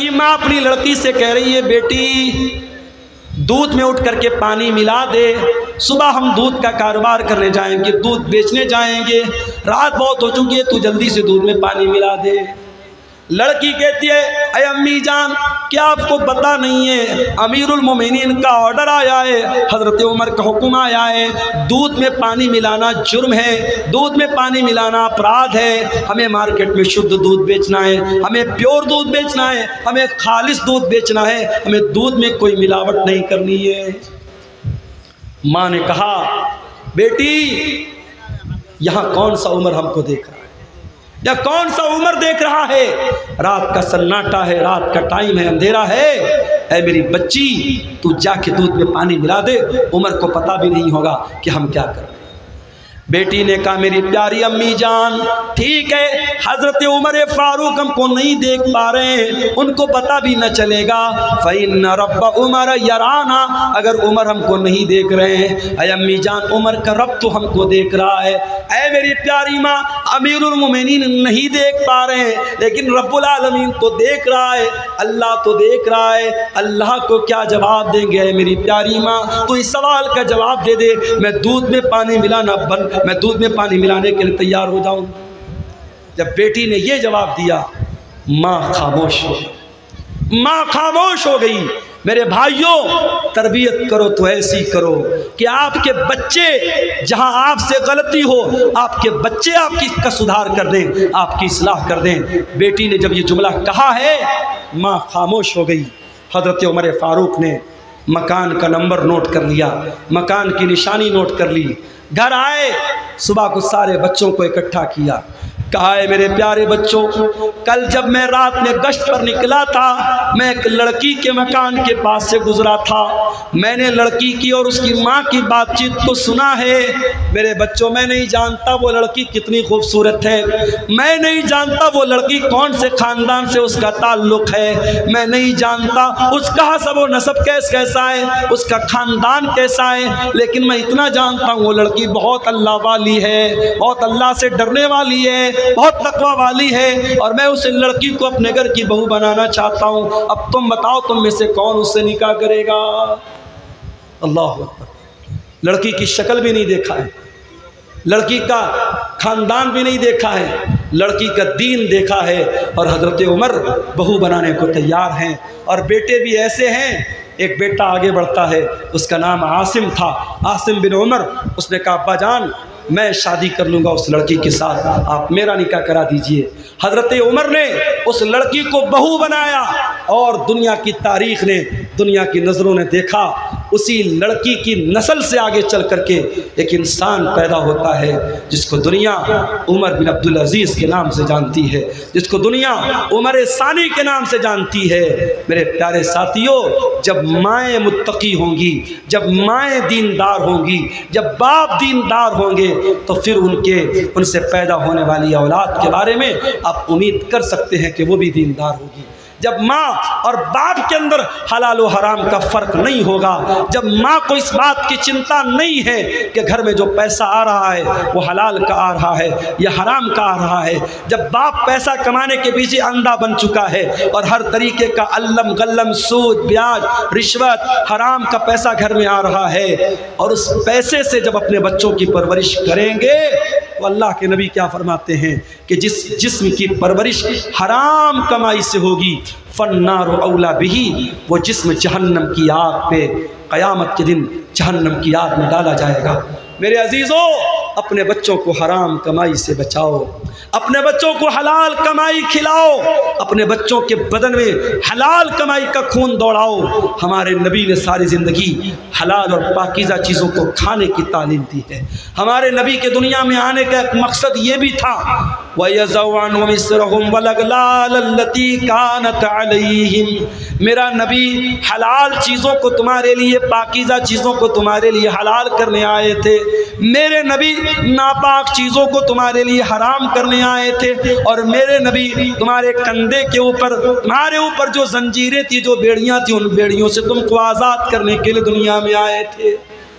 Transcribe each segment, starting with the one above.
کی ماں اپنی لڑکی سے کہہ رہی ہے بیٹی دودھ میں اٹھ کر کے پانی ملا دے، صبح ہم دودھ کا کاروبار کرنے جائیں گے، دودھ بیچنے جائیں گے، رات بہت ہو چکی ہے، تو جلدی سے دودھ میں پانی ملا دے۔ لڑکی کہتی ہے اے امی جان کیا آپ کو پتہ نہیں ہے امیر المومنین کا آرڈر آیا ہے، حضرت عمر کا حکم آیا ہے، دودھ میں پانی ملانا جرم ہے، دودھ میں پانی ملانا اپرادھ ہے، ہمیں مارکیٹ میں شدھ دودھ بیچنا ہے، ہمیں پیور دودھ بیچنا ہے، ہمیں خالص دودھ بیچنا ہے، ہمیں دودھ میں کوئی ملاوٹ نہیں کرنی ہے۔ ماں نے کہا بیٹی یہاں کون سا عمر ہم کو دیکھ رہا ہے، یا کون سا عمر دیکھ رہا ہے، رات کا سناٹا ہے، رات کا ٹائم ہے، اندھیرا ہے، اے میری بچی تو جا کے دودھ میں پانی ملا دے، عمر کو پتہ بھی نہیں ہوگا کہ ہم کیا کر رہے ہیں۔ بیٹی نے کہا میری پیاری امی جان ٹھیک ہے، حضرت عمر فاروق ہم کو نہیں دیکھ پا رہے ہیں، ان کو پتہ بھی نہ چلے گا، فَإِنَّ رَبَّ عُمَرَ يَرَانَا، اگر عمر ہم کو نہیں دیکھ رہے ہیں، اے امی جان عمر کا رب تو ہم کو دیکھ رہا ہے۔ اے میری پیاری ماں امیر المومنین نہیں دیکھ پا رہے ہیں لیکن رب العالمین تو دیکھ رہا ہے، اللہ تو دیکھ رہا ہے، اللہ کو کیا جواب دیں گے؟ اے میری پیاری ماں تو اس سوال کا جواب دے دے، میں دودھ میں پانی ملانے کے لیے تیار ہو جاؤں۔ جب بیٹی نے یہ جواب دیا ماں خاموش ہو گئی، ماں خاموش ہو گئی۔ میرے بھائیوں تربیت کرو تو ایسی کرو کہ آپ کے بچے جہاں آپ سے غلطی ہو آپ کے بچے آپ کا سدھار کر دیں، آپ کی اصلاح کر دیں۔ بیٹی نے جب یہ جملہ کہا ہے ماں خاموش ہو گئی۔ حضرت عمر فاروق نے مکان کا نمبر نوٹ کر لیا، مکان کی نشانی نوٹ کر لی، گھر آئے، صبح کو سارے بچوں کو اکٹھا کیا، کہا ہے میرے پیارے بچوں کل جب میں رات میں گشت پر نکلا تھا میں ایک لڑکی کے مکان کے پاس سے گزرا تھا، میں نے لڑکی کی اور اس کی ماں کی بات چیت کو سنا ہے۔ میرے بچوں میں نہیں جانتا وہ لڑکی کتنی خوبصورت ہے، میں نہیں جانتا وہ لڑکی کون سے خاندان سے اس کا تعلق ہے، میں نہیں جانتا اس کا حسب و نسب کیسا ہے، اس کا خاندان کیسا ہے، لیکن میں اتنا جانتا ہوں وہ لڑکی بہت اللہ والی ہے، بہت اللہ سے ڈرنے والی ہے، بہت تقوی والی ہے، اور میں اس لڑکی کو اپنے گھر کی بہو بنانا چاہتا ہوں۔ اب تم بتاؤ تم میں سے کون اس سے نکاح کرے گا؟ اللہ اکبر۔ لڑکی کی شکل بھی نہیں دیکھا ہے، لڑکی کا خاندان بھی نہیں دیکھا ہے، لڑکی کا دین دیکھا ہے، اور حضرت عمر بہو بنانے کو تیار ہیں۔ اور بیٹے بھی ایسے ہیں، ایک بیٹا آگے بڑھتا ہے، اس کا نام عاصم تھا، عاصم بن عمر، اس نے کہا ابا جان میں شادی کر لوں گا اس لڑکی کے ساتھ، آپ میرا نکاح کرا دیجئے۔ حضرت عمر نے اس لڑکی کو بہو بنایا، اور دنیا کی تاریخ نے، دنیا کی نظروں نے دیکھا اسی لڑکی کی نسل سے آگے چل کر کے ایک انسان پیدا ہوتا ہے جس کو دنیا عمر بن عبدالعزیز کے نام سے جانتی ہے، جس کو دنیا عمر ثانی کے نام سے جانتی ہے۔ میرے پیارے ساتھیوں جب مائیں متقی ہوں گی، جب مائیں دیندار ہوں گی، جب باپ دیندار ہوں گے تو پھر ان سے پیدا ہونے والی اولاد کے بارے میں آپ امید کر سکتے ہیں کہ وہ بھی دیندار ہوگی۔ جب ماں اور باپ کے اندر حلال و حرام کا فرق نہیں ہوگا، جب ماں کو اس بات کی چنتا نہیں ہے کہ گھر میں جو پیسہ آ رہا ہے وہ حلال کا آ رہا ہے یا حرام کا آ رہا ہے، جب باپ پیسہ کمانے کے پیچھے اندھا بن چکا ہے اور ہر طریقے کا علم غلم سود بیاج رشوت حرام کا پیسہ گھر میں آ رہا ہے، اور اس پیسے سے جب اپنے بچوں کی پرورش کریں گے تو اللہ کے نبی کیا فرماتے ہیں کہ جس جسم کی پرورش حرام کمائی سے ہوگی فالنار اولا بہی، وہ جسم جہنم کی آگ پہ قیامت کے دن جہنم کی آگ میں ڈالا جائے گا۔ میرے عزیزوں اپنے بچوں کو حرام کمائی سے بچاؤ، اپنے بچوں کو حلال کمائی کھلاؤ، اپنے بچوں کے بدن میں حلال کمائی کا خون دوڑاؤ۔ ہمارے نبی نے ساری زندگی حلال اور پاکیزہ چیزوں کو کھانے کی تعلیم دی ہے۔ ہمارے نبی کے دنیا میں آنے کا ایک مقصد یہ بھی تھا وَيَضَعُ عَنْهُمْ إِصْرَهُمْ وَالْأَغْلَالَ الَّتِي كَانَتْ عَلَيْهِمْ، میرا نبی حلال چیزوں کو تمہارے لیے، پاکیزہ چیزوں کو تمہارے لیے حلال کرنے آئے تھے، میرے نبی ناپاک چیزوں کو تمہارے لیے حرام کرنے آئے تھے، اور میرے نبی تمہارے کندھے کے اوپر، تمہارے اوپر جو زنجیریں تھی، جو بیڑیاں تھیں، ان بیڑیوں سے تم کو آزاد کرنے کے لیے دنیا میں آئے تھے۔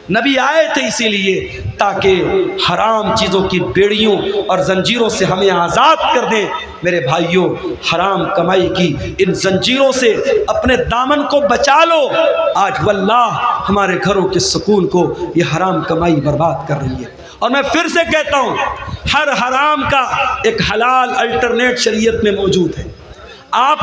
نبی آئے تھے اسی لیے تاکہ حرام چیزوں کی بیڑیوں اور زنجیروں سے ہمیں آزاد کر دیں۔ میرے بھائیوں، حرام کمائی کی ان زنجیروں سے اپنے دامن کو بچا لو۔ آج واللہ ہمارے گھروں کے سکون کو یہ حرام کمائی برباد کر رہی ہے۔ اور میں پھر سے کہتا ہوں، ہر حرام کا ایک حلال الٹرنیٹ شریعت میں موجود ہے۔ آپ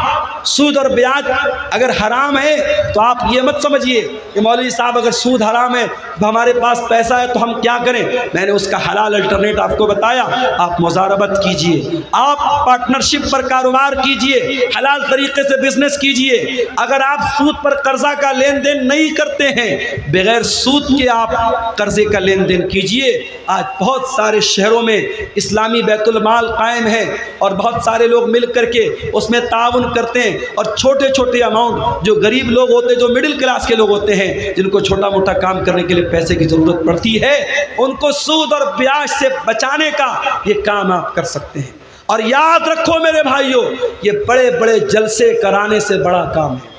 سود اور بیاج اگر حرام ہے تو آپ یہ مت سمجھیے کہ مولوی صاحب اگر سود حرام ہے تو ہمارے پاس پیسہ ہے تو ہم کیا کریں۔ میں نے اس کا حلال الٹرنیٹ آپ کو بتایا، آپ مضاربت کیجئے، آپ پارٹنرشپ پر کاروبار کیجئے، حلال طریقے سے بزنس کیجئے۔ اگر آپ سود پر قرضہ کا لین دین نہیں کرتے ہیں، بغیر سود کے آپ قرضے کا لین دین کیجئے۔ آج بہت سارے شہروں میں اسلامی بیت المال قائم ہے اور بہت سارے لوگ مل کر کے اس میں تعاون کرتے ہیں، اور چھوٹے چھوٹے اماؤنٹ جو غریب لوگ ہوتے ہیں، جو مڈل کلاس کے لوگ ہوتے ہیں، جن کو چھوٹا موٹا کام کرنے کے لیے پیسے کی ضرورت پڑتی ہے، ان کو سود اور بیاج سے بچانے کا یہ کام آپ کر سکتے ہیں۔ اور یاد رکھو میرے بھائیوں، یہ بڑے بڑے جلسے کرانے سے بڑا کام ہے۔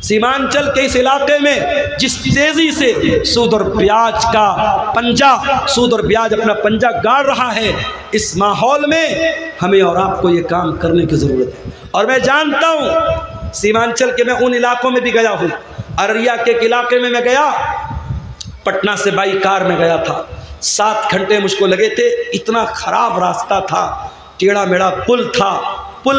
سیمانچل کے اس علاقے میں جس تیزی سے سود اور بیاج کا پنجہ، سود اور بیاج اپنا پنجہ گاڑ رہا ہے، اس ماحول میں ہمیں اور آپ کو یہ کام کرنے کی ضرورت ہے۔ اور میں جانتا ہوں سیمانچل کے میں ان علاقوں میں بھی گیا ہوں، ارریا کے علاقے میں گیا، پٹنہ سے بائی کار میں گیا تھا، 7 گھنٹے مجھ کو لگے تھے، اتنا خراب راستہ تھا، ٹیڑھا میڑھا پل تھا۔ پل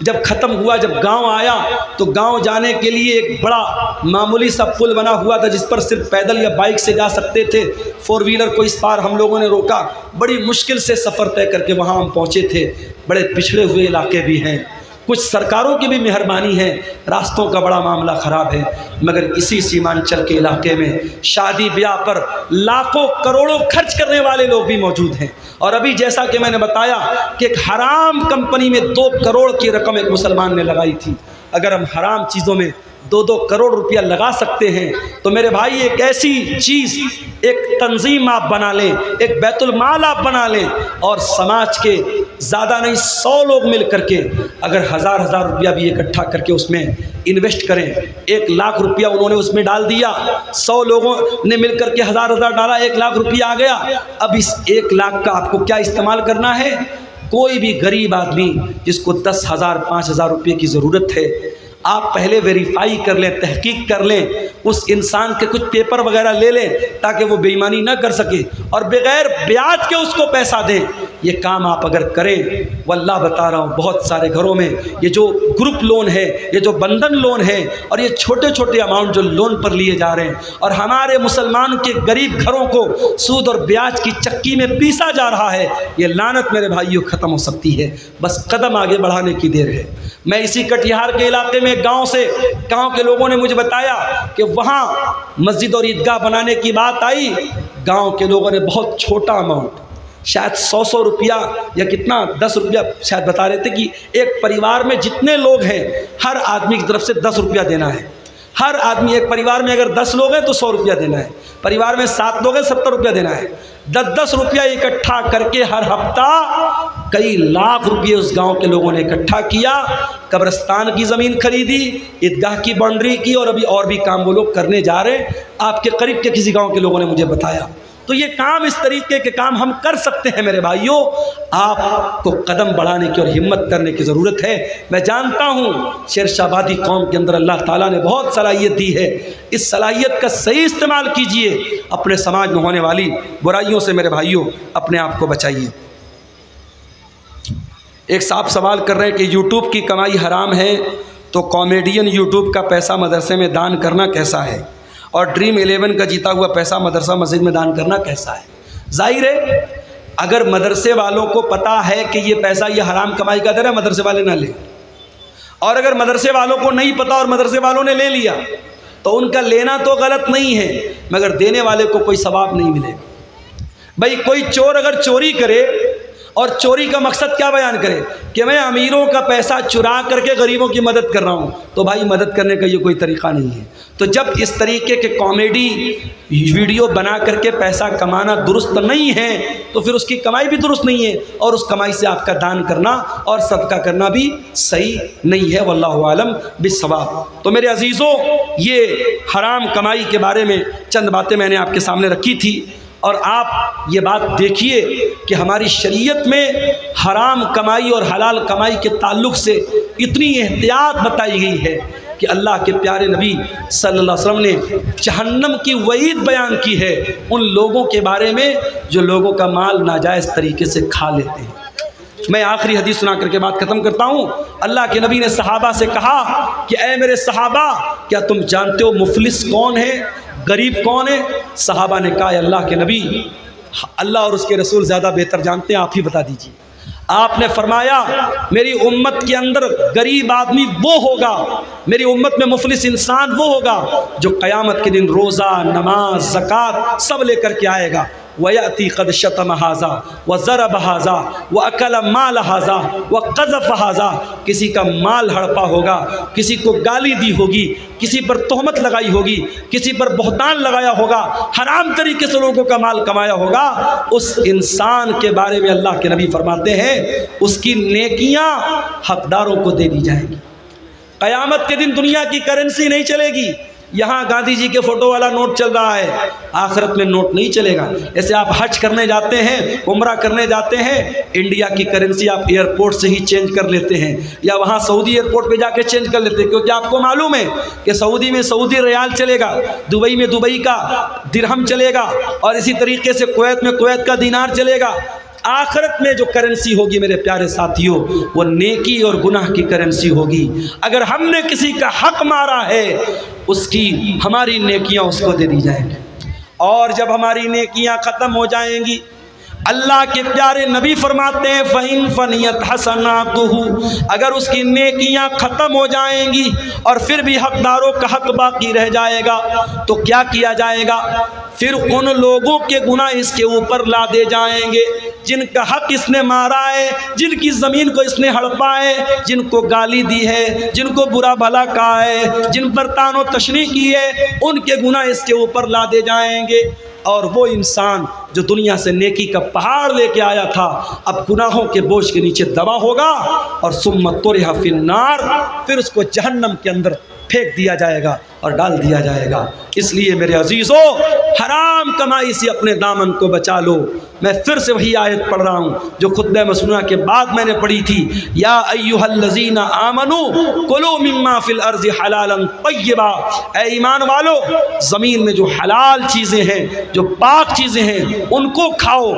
جب ختم ہوا، جب گاؤں آیا تو گاؤں جانے کے لیے ایک بڑا معمولی سا پل بنا ہوا تھا جس پر صرف پیدل یا بائک سے جا سکتے تھے۔ 4 ویلر کو اس پار ہم لوگوں نے روکا، بڑی مشکل سے سفر طے کر کے وہاں ہم پہنچے تھے۔ بڑے پچھڑے ہوئے علاقے بھی ہیں، کچھ سرکاروں کی بھی مہربانی ہے، راستوں کا بڑا معاملہ خراب ہے، مگر اسی سیمانچل کے علاقے میں شادی بیاہ پر لاکھوں کروڑوں خرچ کرنے والے لوگ بھی موجود ہیں۔ اور ابھی جیسا کہ میں نے بتایا کہ ایک حرام کمپنی میں 2 کروڑ کی رقم ایک مسلمان نے لگائی تھی۔ اگر ہم حرام چیزوں میں 2 کروڑ روپیہ لگا سکتے ہیں تو میرے بھائی ایک ایسی چیز، ایک تنظیم آپ بنا لیں، ایک بیت المال آپ بنا لیں، اور سماج کے زیادہ نہیں 100 لوگ مل کر کے اگر 1000 روپیہ بھی اکٹھا کر کے اس میں انویسٹ کریں، 1 لاکھ روپیہ انہوں نے اس میں ڈال دیا، 100 لوگوں نے مل کر کے 1000 ڈالا، 1 لاکھ روپیہ آ گیا۔ اب اس 1 لاکھ کا آپ کو کیا استعمال کرنا ہے؟ کوئی بھی غریب آدمی جس کو 10,000 5,000 روپے کی ضرورت ہے، آپ پہلے ویریفائی کر لیں، تحقیق کر لیں، اس انسان کے کچھ پیپر وغیرہ لے لیں تاکہ وہ بے ایمانی نہ کر سکے، اور بغیر بیاج کے اس کو پیسہ دیں۔ یہ کام آپ اگر کریں، واللہ بتا رہا ہوں بہت سارے گھروں میں یہ جو گروپ لون ہے، یہ جو بندھن لون ہے، اور یہ چھوٹے چھوٹے اماؤنٹ جو لون پر لیے جا رہے ہیں، اور ہمارے مسلمان کے غریب گھروں کو سود اور بیاج کی چکی میں پیسا جا رہا ہے، یہ لعنت میرے بھائیوں ختم ہو سکتی ہے، بس قدم آگے بڑھانے کی دیر ہے۔ میں اسی کٹیہار کے علاقے میں گاؤں کے لوگوں نے مجھے بتایا کہ وہاں مسجد اور عیدگاہ بنانے کی بات آئی، گاؤں کے لوگوں نے بہت چھوٹا اماؤنٹ، شاید 100 روپیہ یا کتنا 10 روپیہ شاید بتا رہے تھے کہ ایک پریوار میں جتنے لوگ ہیں ہر آدمی کی طرف سے 10 روپیہ دینا ہے۔ ہر آدمی، ایک پریوار میں اگر 10 لوگ ہیں تو 100 روپیہ دینا ہے، پریوار میں 7 لوگ ہیں 70 روپیہ دینا ہے۔ 10 روپیہ اکٹھا کر کے ہر ہفتہ کئی لاکھ روپیے اس گاؤں کے لوگوں نے اکٹھا کیا، قبرستان کی زمین خریدی، عیدگاہ کی باؤنڈری کی، اور ابھی اور بھی کام وہ لوگ کرنے جا رہے ہیں۔ آپ کے قریب کے کسی گاؤں کے لوگوں نے مجھے بتایا۔ تو یہ کام، اس طریقے کے کام ہم کر سکتے ہیں میرے بھائیوں۔ آپ کو قدم بڑھانے کی اور ہمت کرنے کی ضرورت ہے۔ میں جانتا ہوں شیر شاہ آبادی قوم کے اندر اللہ تعالیٰ نے بہت صلاحیت دی ہے، اس صلاحیت کا صحیح استعمال کیجئے، اپنے سماج میں ہونے والی برائیوں سے میرے بھائیوں اپنے آپ کو بچائیے۔ ایک صاحب سوال کر رہے ہیں کہ یوٹیوب کی کمائی حرام ہے تو کامیڈین یوٹیوب کا پیسہ مدرسے میں دان کرنا کیسا ہے، اور ڈریم 11 کا جیتا ہوا پیسہ مدرسہ مسجد میں دان کرنا کیسا ہے؟ ظاہر ہے اگر مدرسے والوں کو پتہ ہے کہ یہ پیسہ یہ حرام کمائی کا در ہے، مدرسے والے نہ لیں، اور اگر مدرسے والوں کو نہیں پتہ اور مدرسے والوں نے لے لیا تو ان کا لینا تو غلط نہیں ہے، مگر دینے والے کو کوئی ثواب نہیں ملے۔ بھائی کوئی چور اگر چوری کرے اور چوری کا مقصد کیا بیان کرے کہ میں امیروں کا پیسہ چرا کر کے غریبوں کی مدد کر رہا ہوں، تو بھائی مدد کرنے کا یہ کوئی طریقہ نہیں ہے۔ تو جب اس طریقے کے کامیڈی ویڈیو بنا کر کے پیسہ کمانا درست نہیں ہے تو پھر اس کی کمائی بھی درست نہیں ہے، اور اس کمائی سے آپ کا دان کرنا اور صدقہ کرنا بھی صحیح نہیں ہے۔ واللہ عالم بالصواب۔ تو میرے عزیزوں، یہ حرام کمائی کے بارے میں چند باتیں میں نے آپ کے سامنے رکھی تھی، اور آپ یہ بات دیکھیے کہ ہماری شریعت میں حرام کمائی اور حلال کمائی کے تعلق سے اتنی احتیاط بتائی گئی ہے کہ اللہ کے پیارے نبی صلی اللہ علیہ وسلم نے جہنم کی وعید بیان کی ہے ان لوگوں کے بارے میں جو لوگوں کا مال ناجائز طریقے سے کھا لیتے ہیں۔ میں آخری حدیث سنا کر کے بات ختم کرتا ہوں۔ اللہ کے نبی نے صحابہ سے کہا کہ اے میرے صحابہ، کیا تم جانتے ہو مفلس کون ہے، غریب کون ہے؟ صحابہ نے کہا اے اللہ کے نبی، اللہ اور اس کے رسول زیادہ بہتر جانتے ہیں، آپ ہی بتا دیجیے۔ آپ نے فرمایا میری امت کے اندر غریب آدمی وہ ہوگا، میری امت میں مفلس انسان وہ ہوگا جو قیامت کے دن روزہ، نماز، زکوٰۃ سب لے کر کے آئے گا، وَيَأْتِي قَدْ شَتَمَ هَذَا وَضَرَبَ هَذَا وَأَكَلَ مَالَ هَذَا وَقَذَفَ هَذَا۔ کسی کا مال ہڑپا ہوگا، کسی کو گالی دی ہوگی، کسی پر تہمت لگائی ہوگی، کسی پر بہتان لگایا ہوگا، حرام طریقے سے لوگوں کا مال کمایا ہوگا، اس انسان کے بارے میں اللہ کے نبی فرماتے ہیں اس کی نیکیاں حقداروں کو دے دی جائیں گی۔ قیامت کے دن دنیا کی کرنسی نہیں چلے گی، یہاں گاندھی جی کے فوٹو والا نوٹ چل رہا ہے، آخرت میں نوٹ نہیں چلے گا۔ ایسے آپ حج کرنے جاتے ہیں، عمرہ کرنے جاتے ہیں، انڈیا کی کرنسی آپ ایئرپورٹ سے ہی چینج کر لیتے ہیں، یا وہاں سعودی ایئرپورٹ پہ جا کے چینج کر لیتے ہیں، کیونکہ آپ کو معلوم ہے کہ سعودی میں سعودی ریال چلے گا، دبئی میں دبئی کا درہم چلے گا، اور اسی طریقے سے کویت میں کویت کا دینار چلے گا۔ آخرت میں جو کرنسی ہوگی میرے پیارے ساتھیوں، وہ نیکی اور گناہ کی کرنسی ہوگی۔ اگر ہم نے کسی کا حق مارا ہے، اس کی ہماری نیکیاں اس کو دے دی جائیں گی، اور جب ہماری نیکیاں ختم ہو جائیں گی، اللہ کے پیارے نبی فرماتے ہیں فَإِن فَنِيَتْ حَسَنَاتُهُ، اگر اس کی نیکیاں ختم ہو جائیں گی اور پھر بھی حقداروں کا حق باقی رہ جائے گا، تو کیا کیا جائے گا؟ پھر ان لوگوں کے گناہ اس کے اوپر لا دے جائیں گے جن کا حق اس نے مارا ہے، جن کی زمین کو اس نے ہڑپا ہے، جن کو گالی دی ہے، جن کو برا بھلا کہا ہے، جن پر طعن و تشنیع کی ہے، ان کے گناہ اس کے اوپر لا دے جائیں گے۔ اور وہ انسان جو دنیا سے نیکی کا پہاڑ لے کے آیا تھا، اب گناہوں کے بوجھ کے نیچے دبا ہوگا، اور ثم طرح فی النار، پھر اس کو جہنم کے اندر پھینک دیا جائے گا اور ڈال دیا جائے گا۔ اس لیے میرے عزیزو، حرام کمائی سے اپنے دامن کو بچا لو۔ میں پھر سے وہی آیت پڑھ رہا ہوں جو خطبہ مسنونہ کے بعد میں نے پڑھی تھی، یا ایھا الذین آمنوا کلوا مما فی الارض حلالا طیبا، اے ایمان والو، زمین میں جو حلال چیزیں ہیں، جو پاک چیزیں ہیں، ان کو کھاؤ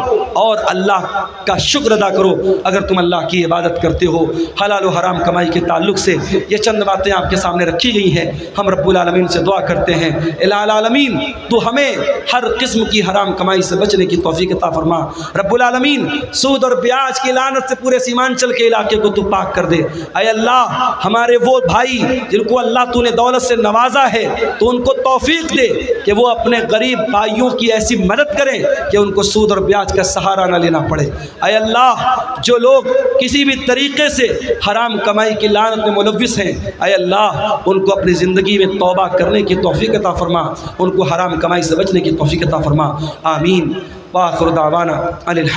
اور اللہ کا شکر ادا کرو اگر تم اللہ کی عبادت کرتے ہو۔ حلال و حرام کمائی کے تعلق سے یہ چند باتیں آپ کے سامنے رکھی گئی ہیں۔ ہم رب العالمین سے دعا کرتے ہیں الہ العالمین تو ہمیں ہر قسم کی حرام کمائی سے بچنے کی توفیق عطا فرما۔ رب العالمین سود اور بیاج کی لعنت سے پورے سیمانچل کے علاقے کو تو پاک کر دے۔ اے اللہ، ہمارے وہ بھائی جن کو اللہ تو نے دولت سے نوازا ہے، تو ان کو توفیق دے کہ وہ اپنے غریب بھائیوں کی ایسی مدد کریں کہ ان کو سود اور بیاج کا سہارا نہ لینا پڑے۔ اے اللہ، جو لوگ کسی بھی طریقے سے حرام کمائی کی لعنت میں ملوث ہیں، اے اللہ ان کو اپنی زندگی میں توبہ کرنے کی توفیق عطا فرما، ان کو حرام کمائی سے بچنے کی توفیق عطا فرما۔ آمین۔ وآخر دعوانا ان الحمد